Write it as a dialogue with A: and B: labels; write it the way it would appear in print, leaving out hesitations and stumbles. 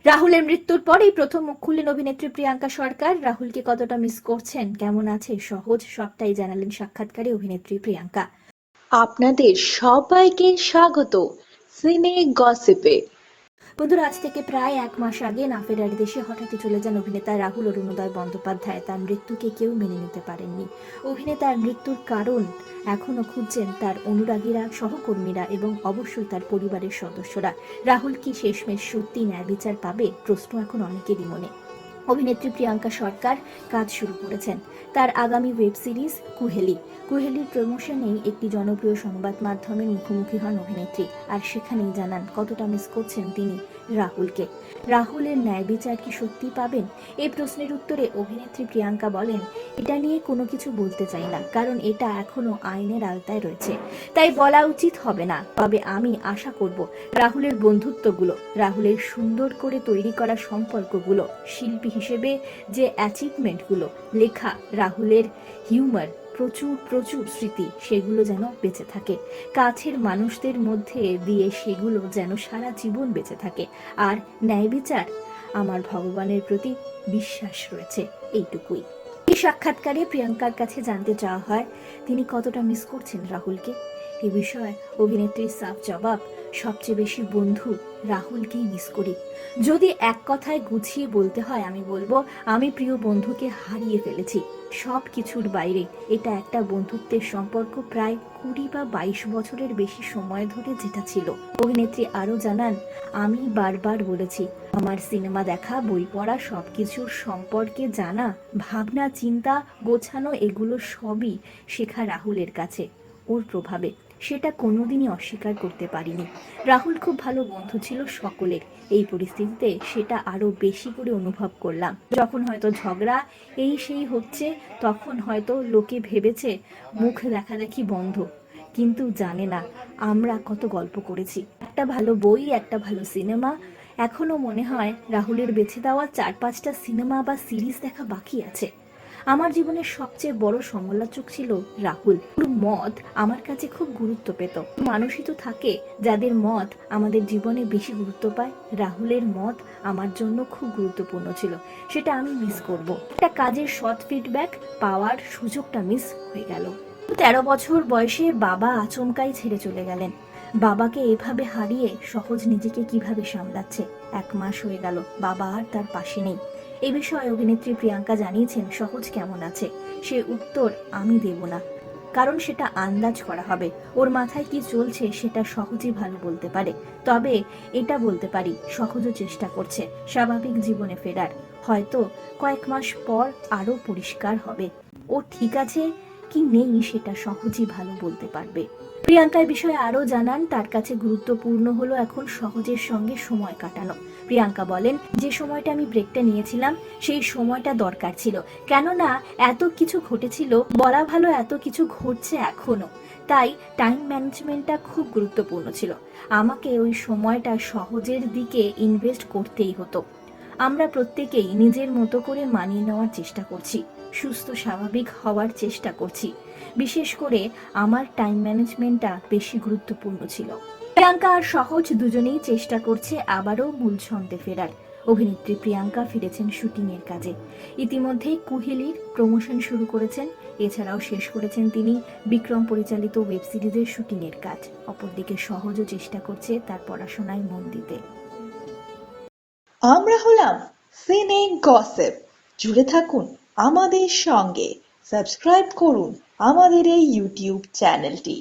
A: রাহুলের মৃত্যুর পরেই প্রথম মুখ খুললেন অভিনেত্রী প্রিয়াঙ্কা সরকার। রাহুলকে কতটা মিস করছেন, কেমন আছে, সহজ সবটাই জানালেন সাক্ষাৎকারে অভিনেত্রী প্রিয়াঙ্কা।
B: আপনাদের সবাইকে স্বাগত সিনে গসিপে।
A: বন্ধুরা, আজ থেকে প্রায় 1 মাস আগে না ফেরার দেশে হঠাৎই চলে যান অভিনেতা রাহুল অরুণোদয় বন্দ্যোপাধ্যায়। তার মৃত্যুকে কেউ মেনে নিতে পারেননি। অভিনেতার মৃত্যুর কারণ এখনো খুঁজছেন তার অনুরাগীরা, সহকর্মীরা এবং অবশ্যই তার পরিবারের সদস্যরা। রাহুল কি শেষমেশ সত্যি ন্যায় বিচার পাবে, প্রশ্ন এখন অনেকেরই মনে। অভিনেত্রী প্রিয়াঙ্কা সরকার কাজ শুরু করেছেন তার আগামী ওয়েব সিরিজ কুহেলির প্রমোশনেই একটি জনপ্রিয় সংবাদ মাধ্যমের মুখোমুখি হন অভিনেত্রী, আর সেখানেই জানান কতটা মিস করছেন তিনি রাহুলকে। রাহুলের ন্যায় বিচার কি সত্যি পাবেন, এই প্রশ্নের উত্তরে অভিনেত্রী প্রিয়াঙ্কা বলেন, এটা নিয়ে কোনো কিছু বলতে চাই না, কারণ এটা এখনো আইনের আওতায় রয়েছে, তাই বলা উচিত হবে না। তবে আমি আশা করব রাহুলের বন্ধুত্বগুলো, রাহুলের সুন্দর করে তৈরি করা সম্পর্কগুলো, শিল্পী হিসেবে যে অ্যাচিভমেন্টগুলো, লেখা রাহুলের হিউমার, প্রচুর প্রচুর স্মৃতি, সেগুলো যেন বেঁচে থাকে কাছের মানুষদের মধ্যে দিয়ে, সেগুলো যেন সারা জীবন বেঁচে থাকে। আর ন্যায় বিচার, আমার ভগবানের প্রতি বিশ্বাস রয়েছে, এইটুকুই। এই সাক্ষাৎকারে প্রিয়াঙ্কার কাছে জানতে চাওয়া হয় তিনি কতটা মিস করছেন রাহুলকে। এ বিষয়ে অভিনেত্রীর সাফ জবাব, সবচেয়ে বেশি বন্ধু রাহুলকেই মিস করি। যদি এক কথায় গুছিয়ে বলতে হয়, আমি বলবো আমি প্রিয় বন্ধুকে হারিয়ে ফেলেছি। সব কিছুর বাইরে এটা একটা বন্ধুত্বের সম্পর্ক, প্রায় 20 বা 22 বছরের বেশি সময় ধরে যেটা ছিল। অভিনেত্রী আরো জানান, আমি বারবার বলেছি আমার সিনেমা দেখা, বই পড়া, সবকিছুর সম্পর্কে জানা, ভাবনা চিন্তা গোছানো, এগুলো সবই শেখা রাহুলের কাছে, ওর প্রভাবে। সেটা কোনোদিনই অস্বীকার করতে পারিনি। রাহুল খুব ভালো বন্ধু ছিল সকলের। এই পরিস্থিতিতে সেটা আরো বেশি করে অনুভব করলাম। যখন হয়তো ঝগড়া এই সেই হচ্ছে, তখন হয়তো লোকে ভেবেছে মুখ দেখাদেখি বন্ধ, কিন্তু জানে না আমরা কত গল্প করেছি। একটা ভালো বই, একটা ভালো সিনেমা, এখনো মনে হয় রাহুলের বেছে দেওয়া 4-5টা সিনেমা বা সিরিজ দেখা বাকি আছে। আমার জীবনের সবচেয়ে বড় সমালোচক ছিল রাহুল। ওর মত আমার কাছে খুব গুরুত্ব পেত। মানুষই তো থাকে যাদের মত আমাদের জীবনে বেশি গুরুত্ব পায়। রাহুলের মত আমার জন্য খুব গুরুত্বপূর্ণ ছিল, সেটা আমি মিস করব। একটা কাজের সৎ ফিডব্যাক পাওয়ার সুযোগটা মিস হয়ে গেল। 13 বছর বয়সে বাবা আচমকাই ছেড়ে চলে গেলেন। বাবাকে এভাবে হারিয়ে সহজ নিজেকে কিভাবে সামলাচ্ছে। 1 মাস হয়ে গেল, বাবা আর তার পাশে নেই। এ বিষয়ে অভিনেত্রী প্রিয়াঙ্কা জানিয়েছেন সহজ কেমন আছে সে উত্তর আমি দেব না, কারণ সেটা আন্দাজ করা হবে। ওর মাথায় কি চলছে সেটা সহজেই ভালো বলতে পারে। তবে এটা বলতে পারি, সহজও চেষ্টা করছে স্বাভাবিক জীবনে ফেরার। হয়তো কয়েক মাস পর আরো পরিষ্কার হবে ও ঠিক আছে কি নেই, সেটা সহজেই ভালো বলতে পারবে। প্রিয়াঙ্কার বিষয়ে আরো জানান, তার কাছে গুরুত্বপূর্ণ হলো এখন সহজের সঙ্গে সময় কাটানো। প্রিয়াঙ্কা বলেন, যে সময়টা আমি ব্রেকটা নিয়েছিলাম সেই সময়টা দরকার ছিল, কেননা এত কিছু ঘটেছিল, বলা ভালো এত কিছু ঘটছে এখনো, তাই টাইম ম্যানেজমেন্টটা খুব গুরুত্বপূর্ণ ছিল। আমাকে ওই সময়টা সহজের দিকে ইনভেস্ট করতেই হতো। আমরা প্রত্যেকেই নিজের মতো করে মানিয়ে নেওয়ার চেষ্টা করছি, সুস্থ স্বাভাবিক হওয়ার চেষ্টা করছি। বিশেষ করে আমার টাইম ম্যানেজমেন্টটা বেশি গুরুত্বপূর্ণ ছিল। প্রিয়াঙ্কা আর সহজ দুজনেই চেষ্টা করছে আবারও মূল ছন্দে ফেরার। অভিনেত্রী প্রিয়াঙ্কা ফিরেছেন শুটিং এর কাজে। ইতিমধ্যে কুহেলির প্রমোশন শুরু করেছেন। এছাড়াও শেষ করেছেন তিনি বিক্রম পরিচালিত ওয়েব সিরিজের শুটিং এর কাজ। অপরদিকে সহজও চেষ্টা করছে তার পড়াশোনায় মন দিতে।
B: আমরা হলাম সিনে গসিপ। জুড়ে থাকুন আমাদের সঙ্গে, সাবস্ক্রাইব করুন আমাদের এই ইউটিউব চ্যানেলটি।